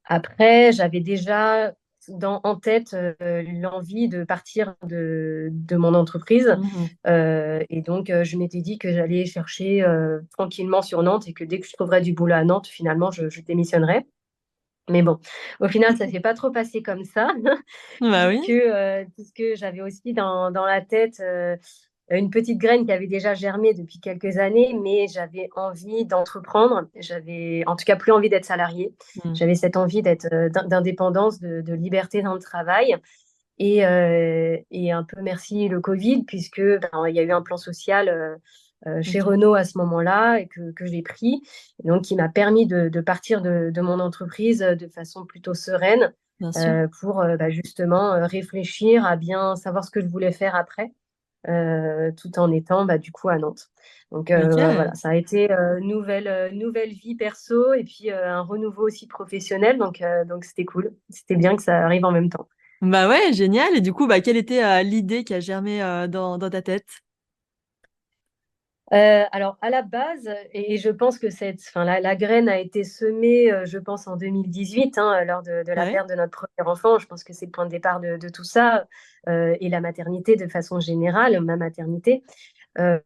Après, j'avais déjà en tête l'envie de partir de mon entreprise. Mhm. Et donc, je m'étais dit que j'allais chercher tranquillement sur Nantes et que dès que je trouverais du boulot à Nantes, finalement, je démissionnerais. Mais bon, au final, ça ne s'est pas trop passé comme ça, Bah oui. puisque j'avais aussi dans la tête une petite graine qui avait déjà germé depuis quelques années, mais j'avais envie d'entreprendre. J'avais en tout cas plus envie d'être salariée. Mm. J'avais cette envie d'indépendance, de liberté dans le travail. Et un peu merci le Covid, puisque il y a eu un plan social chez Ok. Renault à ce moment-là et que j'ai pris, et donc qui m'a permis de partir de mon entreprise de façon plutôt sereine Bien sûr. pour justement réfléchir à bien savoir ce que je voulais faire après, tout en étant du coup à Nantes. Donc Ok. voilà, ça a été nouvelle vie perso et puis un renouveau aussi professionnel. Donc c'était cool. C'était bien que ça arrive en même temps. Bah ouais, génial. Et du coup, bah, quelle était l'idée qui a germé dans ta tête? Alors, à la base, et je pense que la graine a été semée, je pense, en 2018, hein, lors de la Ouais. perte de notre premier enfant. Je pense que c'est le point de départ de tout ça, et la maternité de façon générale, ma maternité. Euh,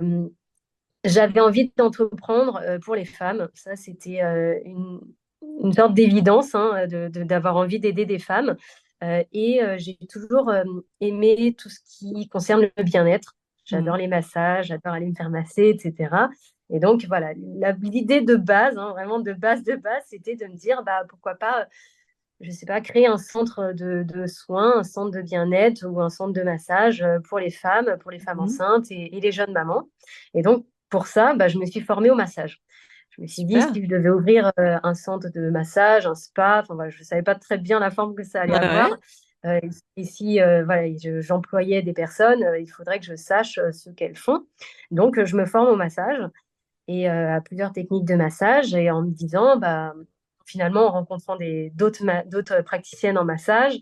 J'avais envie d'entreprendre pour les femmes. Ça, c'était une sorte d'évidence, hein, d'avoir envie d'aider des femmes. Et j'ai toujours aimé tout ce qui concerne le bien-être. J'adore Mm. les massages, j'adore aller me faire masser, etc. Et donc, voilà, l'idée de base, hein, vraiment de base, c'était de me dire, bah, pourquoi pas, je sais pas, créer un centre de soins, un centre de bien-être ou un centre de massage pour les femmes Mhm. enceintes et les jeunes mamans. Et donc, pour ça, je me suis formée au massage. Je me suis dit, Super. si je devais ouvrir un centre de massage, un spa, enfin, voilà, je ne savais pas très bien la forme que ça allait Ouais, ouais. avoir. Et si voilà, j'employais des personnes, il faudrait que je sache ce qu'elles font. Donc, je me forme au massage et à plusieurs techniques de massage et en me disant, finalement, en rencontrant d'autres praticiennes en massage,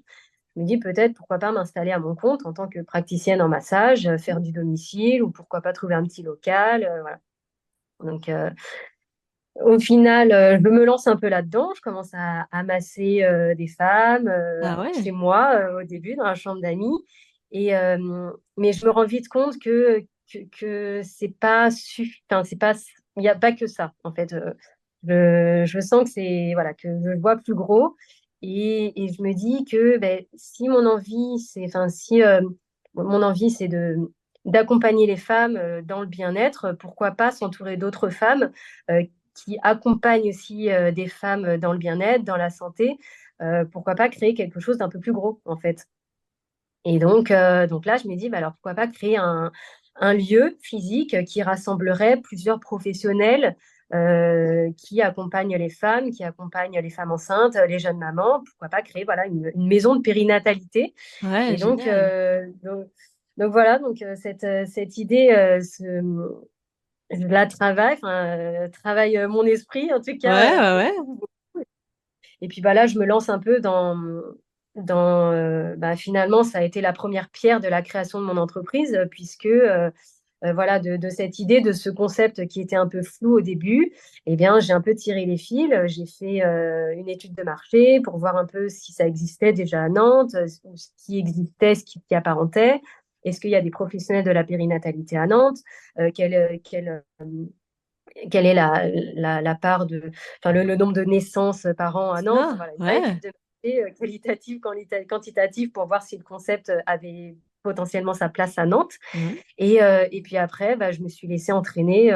je me dis peut-être pourquoi pas m'installer à mon compte en tant que praticienne en massage, faire du domicile ou pourquoi pas trouver un petit local. Voilà. Donc, au final, je me lance un peu là-dedans. Je commence à masser des femmes Ah chez ouais. moi au début, dans la chambre d'amis. Mais je me rends vite compte que c'est pas enfin, c'est pas, il n'y a pas que ça, en fait. Je sens que voilà, que je vois plus gros. Et je me dis que si mon envie, enfin, si mon envie, c'est d'accompagner les femmes dans le bien-être, pourquoi pas s'entourer d'autres femmes euh, qui accompagne aussi des femmes dans le bien-être, dans la santé, pourquoi pas créer quelque chose d'un peu plus gros, en fait. Et donc là, je me dis, alors pourquoi pas créer un lieu physique qui rassemblerait plusieurs professionnels qui accompagnent qui accompagnent les femmes enceintes, les jeunes mamans. Pourquoi pas créer voilà, une maison de périnatalité. Ouais, Et génial. donc voilà, cette idée, je la travaille, travaille mon esprit en tout Ouais, cas ouais, ouais. beaucoup. Et puis là, je me lance un peu dans finalement, ça a été la première pierre de la création de mon entreprise, puisque voilà, de cette idée, de ce concept qui était un peu flou au début, eh bien, j'ai un peu tiré les fils. J'ai fait une étude de marché pour voir un peu si ça existait déjà à Nantes, ou ce qui existait, ce qui s'y apparentait. Est-ce qu'il y a des professionnels de la périnatalité à Nantes? Quelle est la part enfin, le nombre de naissances par an à Nantes. Ça, Voilà, une vraie ouais. étude de marché qualitative, quantitative pour voir si le concept avait potentiellement sa place à Nantes. Mm. Et puis après, je me suis laissée entraîner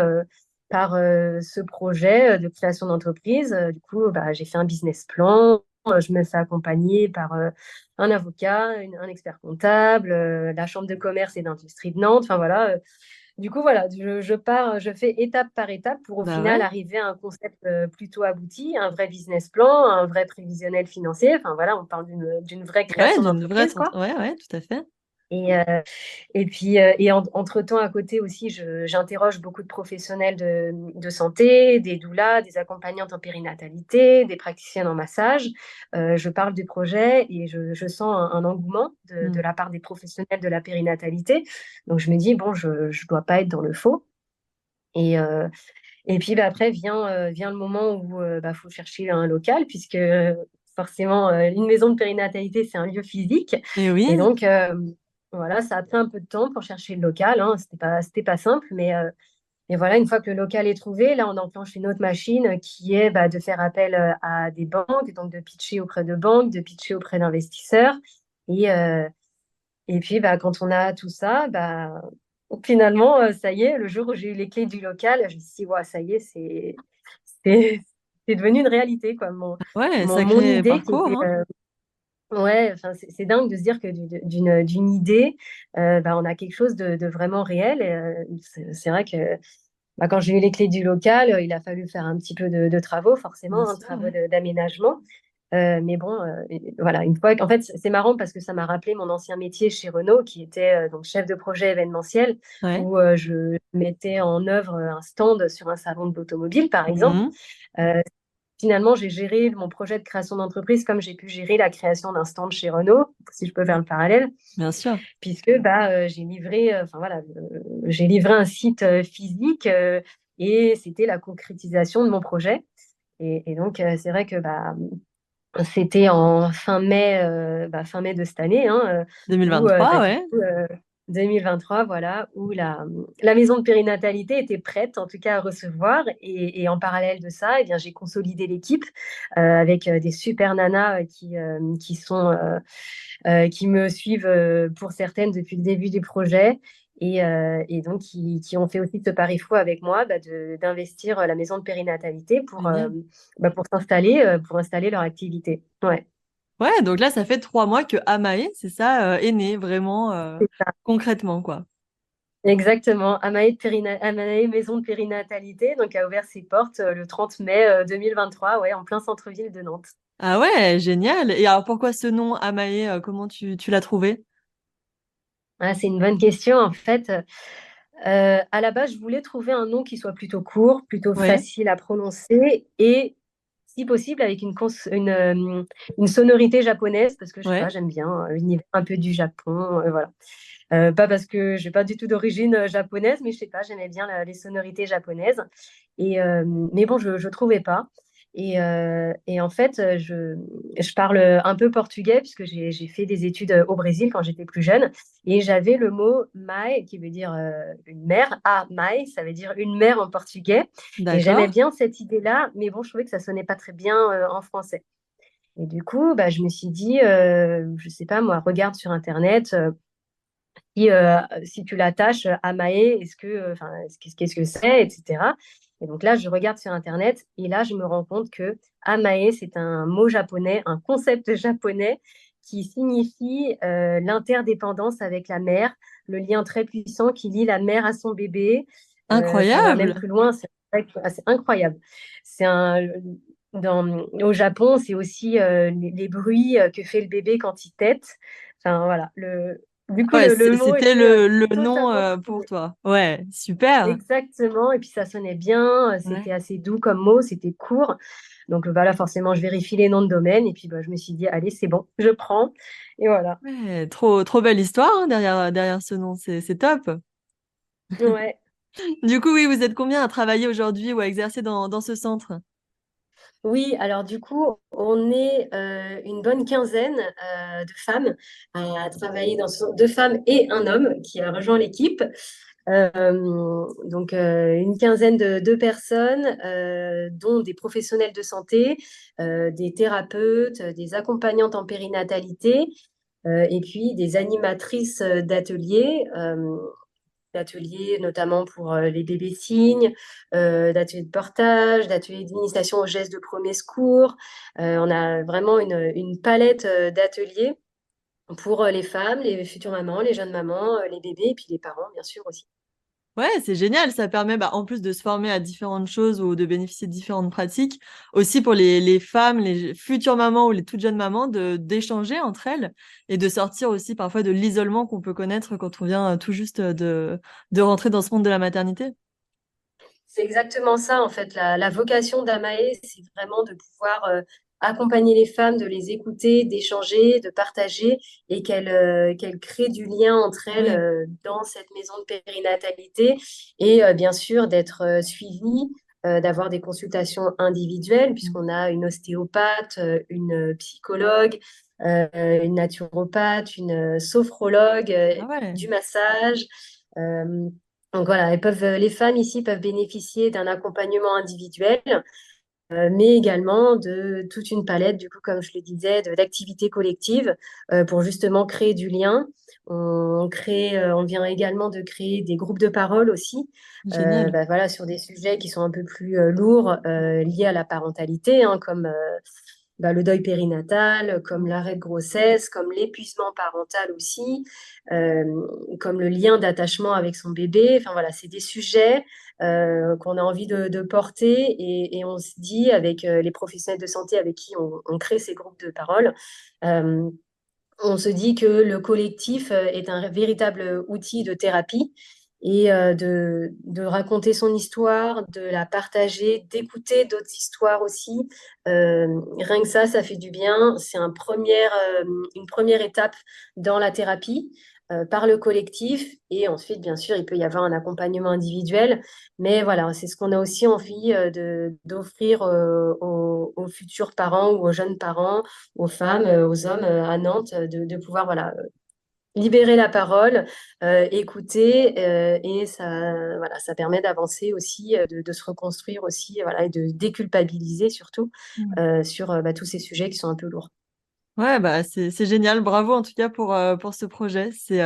par ce projet de création d'entreprise. Du coup, j'ai fait un business plan. Je me fais accompagner par un avocat, un expert comptable, la chambre de commerce et d'industrie de Nantes. Enfin voilà, Du coup, voilà, je pars, je fais étape par étape pour au Bah final ouais, arriver à un concept plutôt abouti, un vrai business plan, un vrai prévisionnel financier. Enfin voilà, on parle d'une vraie ouais, création d'une vraie d'entreprise, quoi. ouais, ouais, tout à fait. Et, et puis, entre-temps, à côté aussi, j'interroge beaucoup de professionnels de santé, des doulas, des accompagnantes en périnatalité, des praticiennes en massage. Je parle du projet et je sens un engouement de Mmh. la part des professionnels de la périnatalité. Donc, je me dis, bon, je ne dois pas être dans le faux. Et, et puis, bah, après, vient le moment où bah, faut chercher un local, puisque forcément, une maison de périnatalité, c'est un lieu physique. Et oui, Et donc, voilà, ça a pris un peu de temps pour chercher le local, hein. C'était pas simple, mais voilà, une fois que le local est trouvé, là, on enclenche une autre machine qui est bah, de faire appel à des banques, donc de pitcher auprès de banques, de pitcher auprès d'investisseurs. Et, et puis, bah, quand on a tout ça, bah, finalement, ça y est, le jour où j'ai eu les clés du local, je me suis dit, ouais, ça y est, c'est, c'est devenu une réalité, quoi. ouais, Mon sacré idée qui parcours, était, hein. ouais, enfin, c'est dingue de se dire que d'une idée, bah, on a quelque chose de vraiment réel. Et, c'est vrai que bah, quand j'ai eu les clés du local, il a fallu faire un petit peu de travaux, Bien forcément, hein, de sûr, travaux ouais. d'aménagement. Mais bon, voilà, une fois en fait, c'est marrant parce que ça m'a rappelé mon ancien métier chez Renault, qui était donc chef de projet événementiel, Ouais. où je mettais en œuvre un stand sur un salon de l'automobile, par exemple. Mmh. Euh, Finalement, j'ai géré mon projet de création d'entreprise comme j'ai pu gérer la création d'un stand chez Renault, si je peux faire le parallèle, Bien sûr. puisque bah, enfin voilà, j'ai livré un site physique et c'était la concrétisation de mon projet. Et donc, c'est vrai que bah, c'était en fin mai de cette année, hein, où bah, 2023, du ouais. coup, 2023, voilà, où la maison de périnatalité était prête, en tout cas à recevoir. Et en parallèle de ça, eh bien, j'ai consolidé l'équipe avec des super nanas qui me suivent pour certaines depuis le début du projet. Et donc qui ont fait aussi ce pari fou avec moi bah, d'investir la maison de périnatalité Génial. bah, pour installer leur activité. Ouais, Ouais, donc là, ça fait 3 mois que Amae, c'est ça, est né vraiment, c'est ça. concrètement, quoi. Exactement. Amae Maison de Périnatalité donc, a ouvert ses portes le 30 mai 2023, ouais, en plein centre-ville de Nantes. Ah ouais, génial. Et alors, pourquoi ce nom Amae, comment tu l'as trouvé? Ah, c'est une bonne question. En fait, à la base, je voulais trouver un nom qui soit plutôt court, plutôt Ouais, facile à prononcer et, si possible, avec une sonorité japonaise, parce que je sais pas, ouais. j'aime bien l'univers un peu du Japon, voilà. Pas parce que j'ai pas du tout d'origine japonaise, mais je sais pas, j'aimais bien les sonorités japonaises. Mais bon, je trouvais pas. Et en fait, je parle un peu portugais puisque j'ai fait des études au Brésil quand j'étais plus jeune. Et j'avais le mot mãe qui veut dire une mère. Ah, mãe, ça veut dire une mère en portugais. Et j'aimais D'accord. bien cette idée-là, mais bon, je trouvais que ça sonnait pas très bien en français. Et du coup, bah, je me suis dit, je sais pas moi, regarde sur Internet. Si tu l'attaches à Maé, enfin, qu'est-ce que c'est, etc. Et donc là, je regarde sur Internet et là, je me rends compte que Amae, c'est un mot japonais, un concept japonais qui signifie l'interdépendance avec la mère, le lien très puissant qui lie la mère à son bébé. Ça va même Incroyable! plus loin, c'est incroyable. C'est un, Au Japon, c'est aussi les bruits que fait le bébé quand il tète. Enfin, voilà, du coup, Ouais, le mot c'était était le nom, totalement pour trouvé. toi. Ouais, super. Exactement. Et puis ça sonnait bien, Ouais. c'était assez doux comme mot, c'était court. Donc voilà, forcément, je vérifie les noms de domaine. Et puis bah, je me suis dit, allez, c'est bon, je prends. Et voilà. Ouais, trop trop belle histoire, hein, derrière ce nom, c'est top. Ouais. Du coup, oui, vous êtes combien à travailler aujourd'hui ou à exercer dans ce centre? Oui, alors du coup, on est une bonne quinzaine de femmes à travailler deux femmes et un homme qui a rejoint l'équipe. Donc, une quinzaine de personnes, dont des professionnels de santé, des thérapeutes, des accompagnantes en périnatalité, et puis des animatrices d'ateliers notamment pour les bébés signes, d'ateliers de portage, d'ateliers d'initiation aux gestes de premier secours. On a vraiment une palette d'ateliers pour les femmes, les futures mamans, les jeunes mamans, les bébés et puis les parents, bien sûr aussi. Ouais, c'est génial. Ça permet, en plus de se former à différentes choses ou de bénéficier de différentes pratiques, aussi pour les femmes, les futures mamans ou les toutes jeunes mamans, d'échanger entre elles et de sortir aussi parfois de l'isolement qu'on peut connaître quand on vient tout juste de rentrer dans ce monde de la maternité. C'est exactement ça, en fait. La vocation d'Amae, c'est vraiment de pouvoir accompagner les femmes, de les écouter, d'échanger, de partager et qu'elles créent du lien entre elles Ouais. dans cette maison de périnatalité et bien sûr d'être suivies, d'avoir des consultations individuelles Mmh. puisqu'on a une ostéopathe, une psychologue, une naturopathe, une sophrologue, Ah ouais, du massage. Euh, donc voilà, les femmes ici peuvent bénéficier d'un accompagnement individuel, mais également de toute une palette, du coup, comme je le disais, d'activités collectives pour justement créer du lien. On vient également de créer des groupes de parole aussi, génial. voilà, sur des sujets qui sont un peu plus lourds liés à la parentalité, hein, comme le deuil périnatal, comme l'arrêt de grossesse, comme l'épuisement parental aussi, euh, comme le lien d'attachement avec son bébé. Enfin voilà, c'est des sujets qu'on a envie de porter et on se dit avec les professionnels de santé avec qui on crée ces groupes de parole, euh, on se dit que le collectif est un véritable outil de thérapie et de raconter son histoire, de la partager, d'écouter d'autres histoires aussi. Rien que ça fait du bien. C'est une première étape dans la thérapie par le collectif. Et ensuite, bien sûr, il peut y avoir un accompagnement individuel. Mais voilà, c'est ce qu'on a aussi envie d'offrir aux futurs parents ou aux jeunes parents, aux femmes, aux hommes à Nantes, de pouvoir voilà, libérer la parole, écouter, et ça, voilà, ça permet d'avancer aussi, de se reconstruire aussi, voilà, et de déculpabiliser surtout sur tous ces sujets qui sont un peu lourds. Ouais, c'est génial. Bravo en tout cas pour ce projet. C'est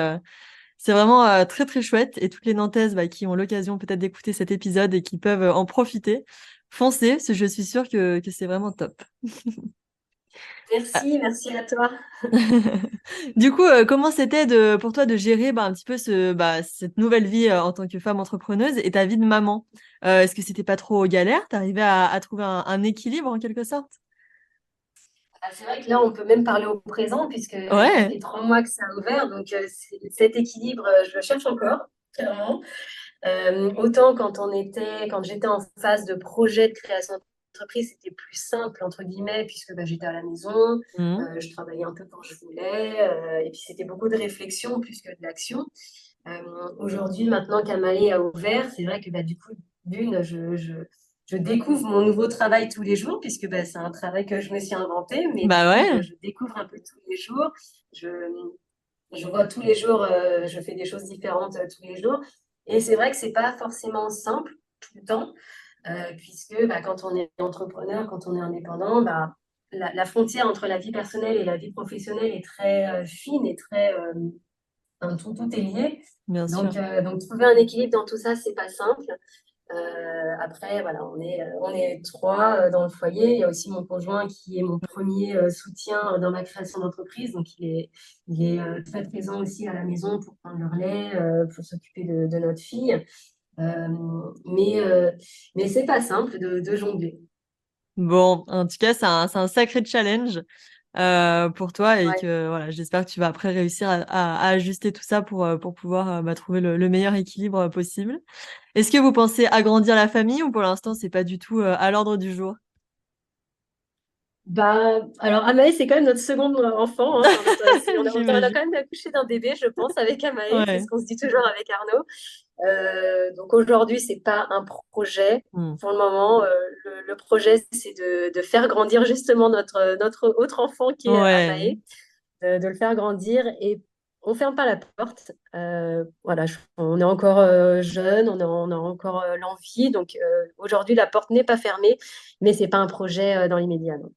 vraiment très très chouette. Et toutes les Nantaises qui ont l'occasion peut-être d'écouter cet épisode et qui peuvent en profiter, foncez, parce que je suis sûre que c'est vraiment top. Ah. Merci, merci à toi. Du coup, comment c'était pour toi de gérer un petit peu cette nouvelle vie en tant que femme entrepreneuse et ta vie de maman? Est-ce que c'était pas trop galère? T'arrivais à trouver un équilibre en quelque sorte? Ah, c'est vrai que là, on peut même parler au présent, puisque ça Ouais. fait 3 mois que ça a ouvert. Donc, cet équilibre, je le cherche encore, clairement. Autant quand j'étais en phase de projet de création d'entreprise, c'était plus simple, entre guillemets, puisque j'étais à la maison, Mhm. je travaillais un peu quand je voulais, et puis c'était beaucoup de réflexion plus que de l'action. Aujourd'hui, maintenant qu'Amae a ouvert, c'est vrai que du coup, d'une, je découvre mon nouveau travail tous les jours, puisque c'est un travail que je me suis inventé, mais du Bah coup, ouais. je découvre un peu tous les jours. Je, je vois tous les jours, je fais des choses différentes tous les jours. Et c'est vrai que c'est pas forcément simple tout le temps, puisque quand on est entrepreneur, quand on est indépendant, la frontière entre la vie personnelle et la vie professionnelle est très fine et très, tout est lié. Bien sûr. Donc trouver un équilibre dans tout ça, c'est pas simple. Après, voilà, on est trois dans le foyer. Il y a aussi mon conjoint qui est mon premier soutien dans ma création d'entreprise. Donc, il est très présent aussi à la maison pour prendre le relais, pour s'occuper de notre fille. Euh, mais mais c'est pas simple de jongler. Bon, en tout cas, c'est un sacré challenge pour toi et Ouais. que voilà, j'espère que tu vas après réussir à ajuster tout ça pour pouvoir trouver le meilleur équilibre possible. Est-ce que vous pensez agrandir la famille ou pour l'instant, c'est pas du tout à l'ordre du jour? Alors, Amae, c'est quand même notre second enfant, hein. On a J'imagine. quand même accouché d'un bébé, je pense, avec Amae. C'est ce Ouais. qu'on se dit toujours avec Arnaud. Donc aujourd'hui, c'est pas un projet. Hmm. Pour le moment, le projet, c'est de faire grandir justement notre autre enfant qui est Ouais. Amae, de le faire grandir et on ferme pas la porte. Voilà, on est encore jeune, on a encore l'envie. Donc aujourd'hui, la porte n'est pas fermée, mais c'est pas un projet dans l'immédiat, non.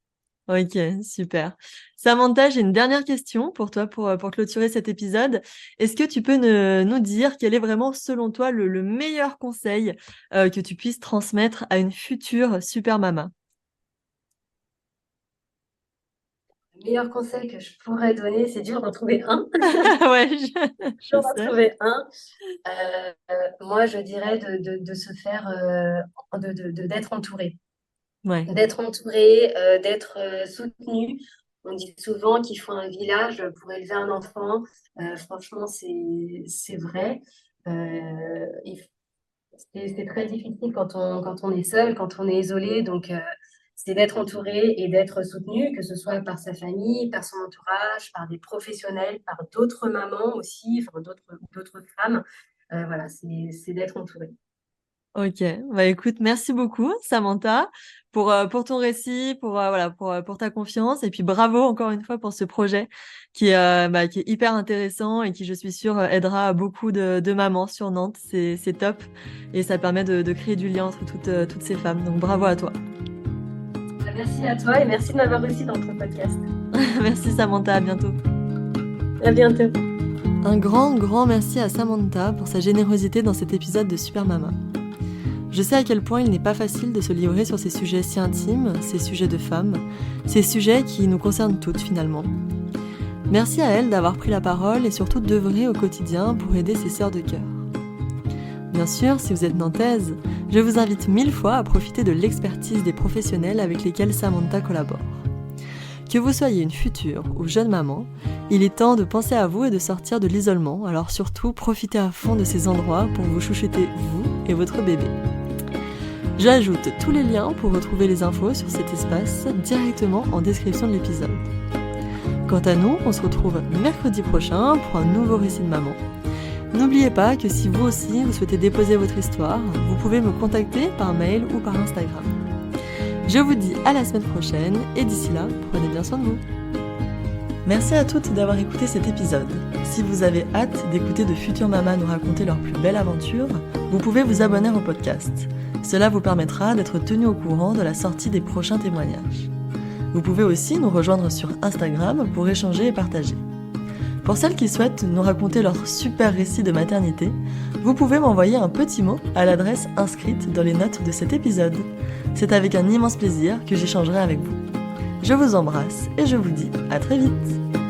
Ok, super. Samantha, j'ai une dernière question pour toi pour clôturer cet épisode. Est-ce que tu peux nous dire quel est vraiment, selon toi, le meilleur conseil que tu puisses transmettre à une future super mama? Le meilleur conseil que je pourrais donner, c'est dur d'en trouver un. Ouais, je Dur d'en sais. trouver un. Moi, je dirais de se faire, d'être entouré. Ouais. D'être entouré, d'être soutenu. On dit souvent qu'il faut un village pour élever un enfant. Franchement, c'est vrai. Il c'est très difficile quand on est seul, quand on est isolé. Donc, c'est d'être entouré et d'être soutenu, que ce soit par sa famille, par son entourage, par des professionnels, par d'autres mamans aussi, enfin, d'autres femmes. Voilà, c'est d'être entouré. OK. Bah, écoute, merci beaucoup Samantha pour ton récit, voilà, pour ta confiance et puis bravo encore une fois pour ce projet qui est hyper intéressant et qui, je suis sûre, aidera beaucoup de mamans sur Nantes. C'est top et ça permet de créer du lien entre toutes ces femmes. Donc bravo à toi. Merci à toi et merci de m'avoir reçu dans ton podcast. Merci Samantha, à bientôt. À bientôt. Un grand merci à Samantha pour sa générosité dans cet épisode de Super Mama. Je sais à quel point il n'est pas facile de se livrer sur ces sujets si intimes, ces sujets de femmes, ces sujets qui nous concernent toutes finalement. Merci à elle d'avoir pris la parole et surtout d'œuvrer au quotidien pour aider ses sœurs de cœur. Bien sûr, si vous êtes nantaise, je vous invite 1000 fois à profiter de l'expertise des professionnels avec lesquels Samantha collabore. Que vous soyez une future ou jeune maman, il est temps de penser à vous et de sortir de l'isolement, alors surtout profitez à fond de ces endroits pour vous chouchouter vous et votre bébé. J'ajoute tous les liens pour retrouver les infos sur cet espace directement en description de l'épisode. Quant à nous, on se retrouve mercredi prochain pour un nouveau récit de maman. N'oubliez pas que si vous aussi vous souhaitez déposer votre histoire, vous pouvez me contacter par mail ou par Instagram. Je vous dis à la semaine prochaine et d'ici là, prenez bien soin de vous. Merci à toutes d'avoir écouté cet épisode. Si vous avez hâte d'écouter de futures mamas nous raconter leur plus belle aventure, vous pouvez vous abonner au podcast. Cela vous permettra d'être tenu au courant de la sortie des prochains témoignages. Vous pouvez aussi nous rejoindre sur Instagram pour échanger et partager. Pour celles qui souhaitent nous raconter leur super récit de maternité, vous pouvez m'envoyer un petit mot à l'adresse inscrite dans les notes de cet épisode. C'est avec un immense plaisir que j'échangerai avec vous. Je vous embrasse et je vous dis à très vite.